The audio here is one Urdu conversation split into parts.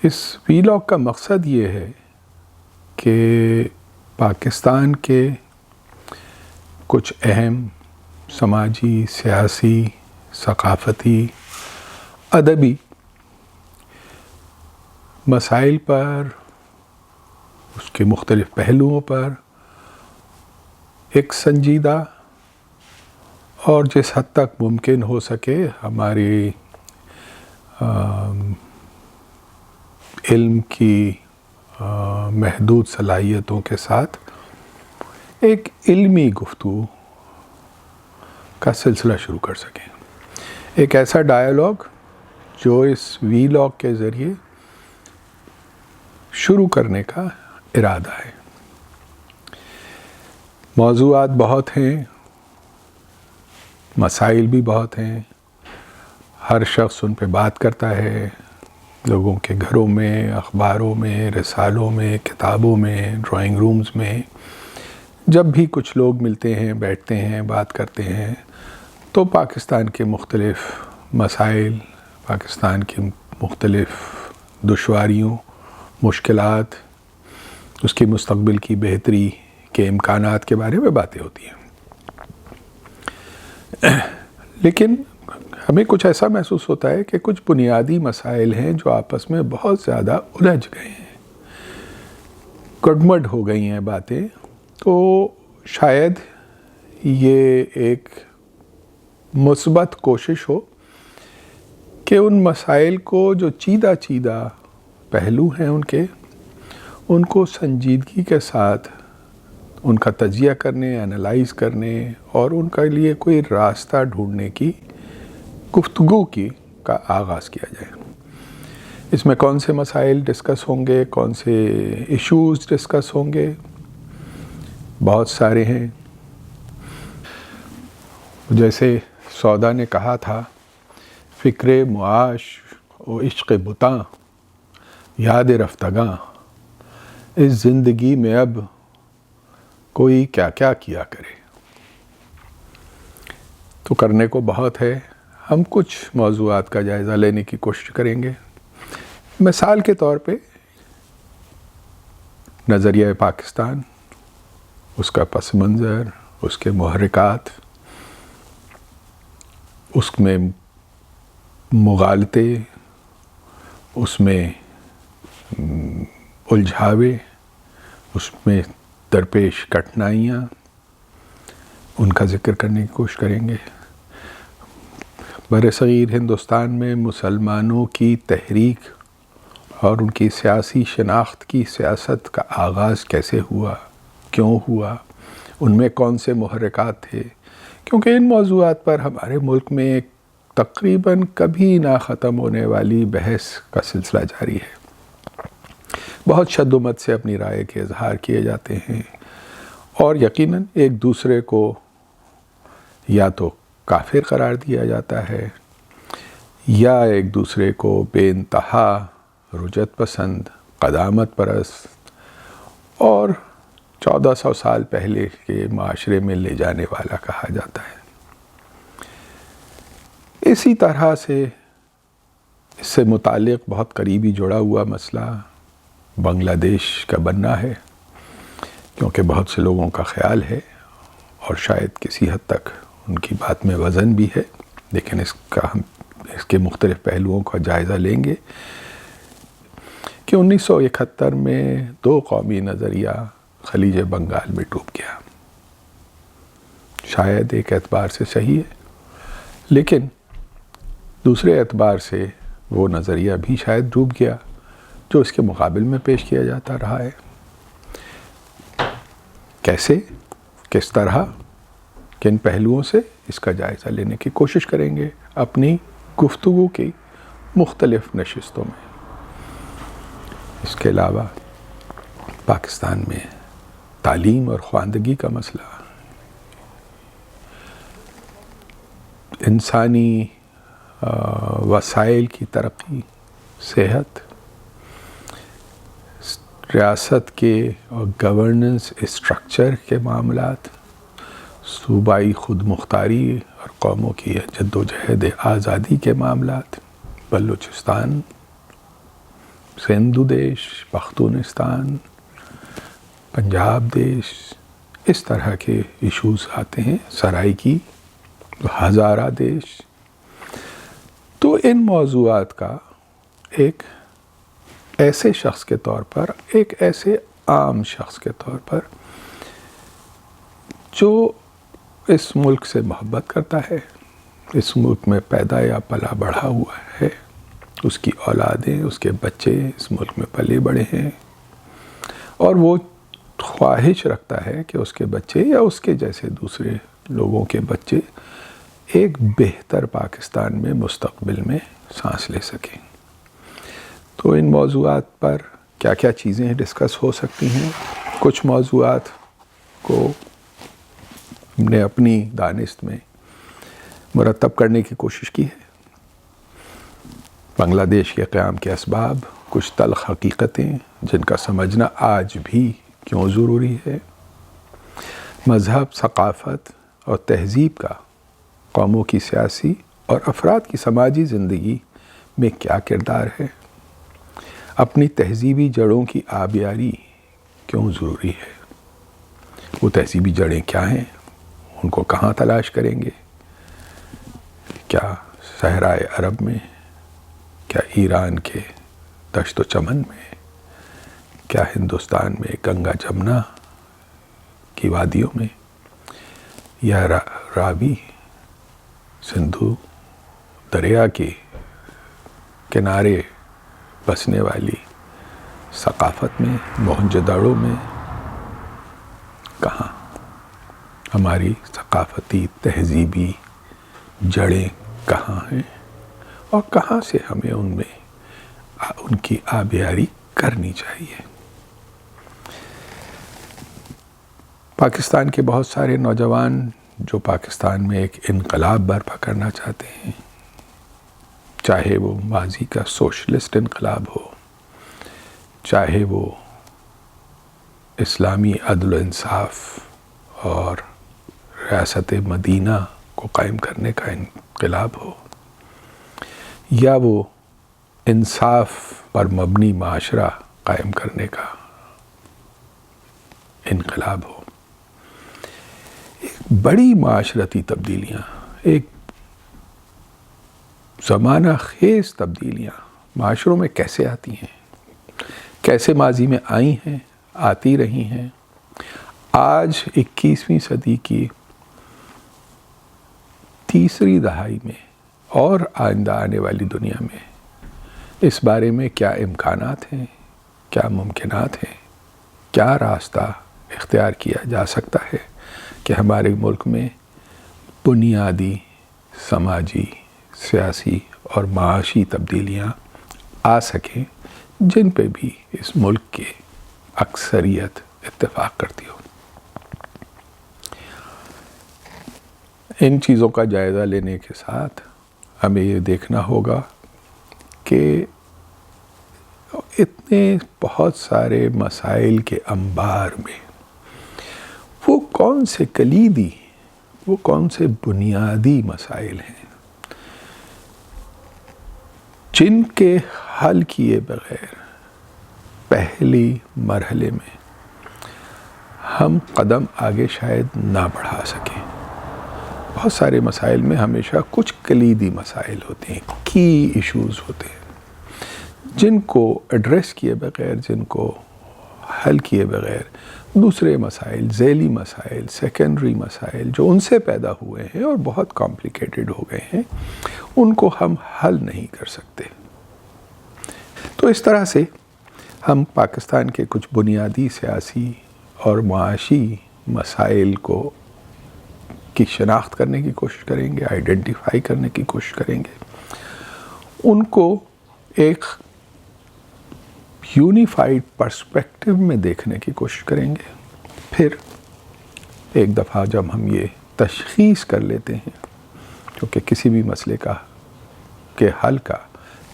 اس ویلاگ کا مقصد یہ ہے کہ پاکستان کے کچھ اہم سماجی، سیاسی، ثقافتی، ادبی مسائل پر، اس کے مختلف پہلوؤں پر ایک سنجیدہ اور جس حد تک ممکن ہو سکے ہماری علم کی محدود صلاحیتوں کے ساتھ ایک علمی گفتگو کا سلسلہ شروع کر سکیں. ایک ایسا ڈائیلاگ جو اس ویلاگ کے ذریعے شروع کرنے کا ارادہ ہے. موضوعات بہت ہیں، مسائل بھی بہت ہیں، ہر شخص ان پہ بات کرتا ہے، لوگوں کے گھروں میں، اخباروں میں، رسالوں میں، کتابوں میں، ڈرائنگ رومز میں. جب بھی کچھ لوگ ملتے ہیں، بیٹھتے ہیں، بات کرتے ہیں تو پاکستان کے مختلف مسائل، پاکستان کی مختلف دشواریوں، مشکلات، اس کی مستقبل کی بہتری کے امکانات کے بارے میں باتیں ہوتی ہیں. لیکن ہمیں کچھ ایسا محسوس ہوتا ہے کہ کچھ بنیادی مسائل ہیں جو آپس میں بہت زیادہ الجھ گئے ہیں، گڈمڈ ہو گئی ہیں باتیں. تو شاید یہ ایک مثبت کوشش ہو کہ ان مسائل کو جو چیدہ پہلو ہیں ان کو سنجیدگی کے ساتھ ان کا تجزیہ کرنے، انالائز کرنے اور ان کے لیے کوئی راستہ ڈھونڈنے کی گفتگو کا آغاز کیا جائے. اس میں کون سے مسائل ڈسکس ہوں گے، کون سے ایشوز ڈسکس ہوں گے، بہت سارے ہیں. جیسے سودا نے کہا تھا، فکر معاش و عشق بتاں یاد رفتگاں، اس زندگی میں اب کوئی کیا کیا کرے. تو کرنے کو بہت ہے. ہم کچھ موضوعات کا جائزہ لینے کی کوشش کریں گے. مثال کے طور پہ نظریہ پاکستان، اس کا پس منظر، اس کے محرکات، اس میں مغالطے، اس میں الجھاوے، اس میں درپیش کٹھنائیاں، ان کا ذکر کرنے کی کوشش کریں گے. برصغیر ہندوستان میں مسلمانوں کی تحریک اور ان کی سیاسی شناخت کی سیاست کا آغاز کیسے ہوا، کیوں ہوا، ان میں کون سے محرکات تھے، کیونکہ ان موضوعات پر ہمارے ملک میں ایک تقریباً کبھی نہ ختم ہونے والی بحث کا سلسلہ جاری ہے. بہت شد و مت سے اپنی رائے کے اظہار کیے جاتے ہیں اور یقیناً ایک دوسرے کو یا تو کافر قرار دیا جاتا ہے یا ایک دوسرے کو بے انتہا رجعت پسند، قدامت پرست اور 1400 سال پہلے کے معاشرے میں لے جانے والا کہا جاتا ہے. اسی طرح سے اس سے متعلق بہت قریبی جڑا ہوا مسئلہ بنگلہ دیش کا بننا ہے، کیونکہ بہت سے لوگوں کا خیال ہے اور شاید کسی حد تک ان کی بات میں وزن بھی ہے، لیکن اس کے مختلف پہلوؤں کا جائزہ لیں گے کہ 1971 میں 2 قومی نظریہ خلیج بنگال میں ڈوب گیا. شاید ایک اعتبار سے صحیح ہے، لیکن دوسرے اعتبار سے وہ نظریہ بھی شاید ڈوب گیا جو اس کے مقابل میں پیش کیا جاتا رہا ہے. کیسے، کس طرح، کن پہلوؤں سے، اس کا جائزہ لینے کی کوشش کریں گے اپنی گفتگو کی مختلف نشستوں میں. اس کے علاوہ پاکستان میں تعلیم اور خواندگی کا مسئلہ، انسانی وسائل کی ترقی، صحت، ریاست کے اور گورننس اسٹرکچر کے معاملات، صوبائی خود مختاری اور قوموں کی جد و جہد آزادی کے معاملات، بلوچستان، سندھ دیش، پختونستان، پنجاب دیش، اس طرح کے ایشوز آتے ہیں، سرائکی، ہزارہ دیش. تو ان موضوعات کا ایک ایسے شخص کے طور پر، ایک ایسے عام شخص کے طور پر جو اس ملک سے محبت کرتا ہے، اس ملک میں پیدا یا پلا بڑھا ہوا ہے، اس کی اولادیں، اس کے بچے اس ملک میں پلے بڑھے ہیں، اور وہ خواہش رکھتا ہے کہ اس کے بچے یا اس کے جیسے دوسرے لوگوں کے بچے ایک بہتر پاکستان میں مستقبل میں سانس لے سکیں. تو ان موضوعات پر کیا کیا چیزیں ڈسکس ہو سکتی ہیں؟ کچھ موضوعات کو ہم نے اپنی دانست میں مرتب کرنے کی کوشش کی ہے. بنگلہ دیش کے قیام کے اسباب، کچھ تلخ حقیقتیں جن کا سمجھنا آج بھی کیوں ضروری ہے، مذہب، ثقافت اور تہذیب کا قوموں کی سیاسی اور افراد کی سماجی زندگی میں کیا کردار ہے، اپنی تہذیبی جڑوں کی آبیاری کیوں ضروری ہے، وہ تہذیبی جڑیں کیا ہیں، ان کو کہاں تلاش کریں گے، کیا صحرائے عرب میں، کیا ایران کے دشت و چمن میں، کیا ہندوستان میں گنگا جمنا کی وادیوں میں، یا راوی سندھو دریا کے کنارے بسنے والی ثقافت میں، موہنجو-دڑو میں، کہاں ہماری ثقافتی تہذیبی جڑیں کہاں ہیں، اور کہاں سے ہمیں ان کی آبیاری کرنی چاہیے. پاکستان کے بہت سارے نوجوان جو پاکستان میں ایک انقلاب برپا کرنا چاہتے ہیں، چاہے وہ ماضی کا سوشلسٹ انقلاب ہو، چاہے وہ اسلامی عدل و انصاف اور ریاست مدینہ کو قائم کرنے کا انقلاب ہو، یا وہ انصاف پر مبنی معاشرہ قائم کرنے کا انقلاب ہو، ایک بڑی معاشرتی تبدیلیاں، ایک زمانہ خیز تبدیلیاں معاشروں میں کیسے آتی ہیں، کیسے ماضی میں آئی ہیں، آتی رہی ہیں، آج 21ویں صدی کی تیسری دہائی میں اور آئندہ آنے والی دنیا میں اس بارے میں کیا امکانات ہیں، کیا ممکنات ہیں، کیا راستہ اختیار کیا جا سکتا ہے کہ ہمارے ملک میں بنیادی سماجی، سیاسی اور معاشی تبدیلیاں آ سکیں جن پہ بھی اس ملک کے اکثریت اتفاق کرتی ہو. ان چیزوں کا جائزہ لینے کے ساتھ ہمیں یہ دیکھنا ہوگا کہ اتنے بہت سارے مسائل کے انبار میں وہ کون سے کلیدی، وہ کون سے بنیادی مسائل ہیں جن کے حل کیے بغیر پہلی مرحلے میں ہم قدم آگے شاید نہ بڑھا سکیں. بہت سارے مسائل میں ہمیشہ کچھ کلیدی مسائل ہوتے ہیں، کی ایشوز ہوتے ہیں، جن کو ایڈریس کیے بغیر، جن کو حل کیے بغیر دوسرے مسائل، ذیلی مسائل، سیکنڈری مسائل جو ان سے پیدا ہوئے ہیں اور بہت کمپلیکیٹڈ ہو گئے ہیں، ان کو ہم حل نہیں کر سکتے. تو اس طرح سے ہم پاکستان کے کچھ بنیادی سیاسی اور معاشی مسائل کی شناخت کرنے کی کوشش کریں گے، آئیڈینٹیفائی کرنے کی کوشش کریں گے، ان کو ایک یونیفائیڈ پرسپیکٹو میں دیکھنے کی کوشش کریں گے. پھر ایک دفعہ جب ہم یہ تشخیص کر لیتے ہیں، کیونکہ کسی بھی مسئلے کے حل کا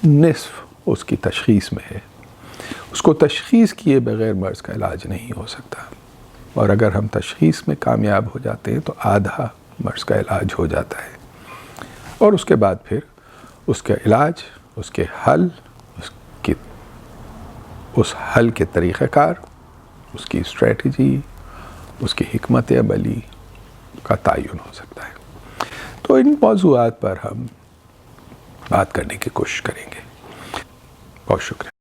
نصف اس کی تشخیص میں ہے، اس کو تشخیص کیے بغیر مرض کا علاج نہیں ہو سکتا، اور اگر ہم تشخیص میں کامیاب ہو جاتے ہیں تو آدھا مرض کا علاج ہو جاتا ہے، اور اس کے بعد پھر اس کے علاج، اس کے حل، اس کی اس حل کے طریقہ کار، اس کی اسٹریٹجی، اس کی حکمت عملی کا تعین ہو سکتا ہے۔ تو ان موضوعات پر ہم بات کرنے کی کوشش کریں گے۔ بہت شکریہ۔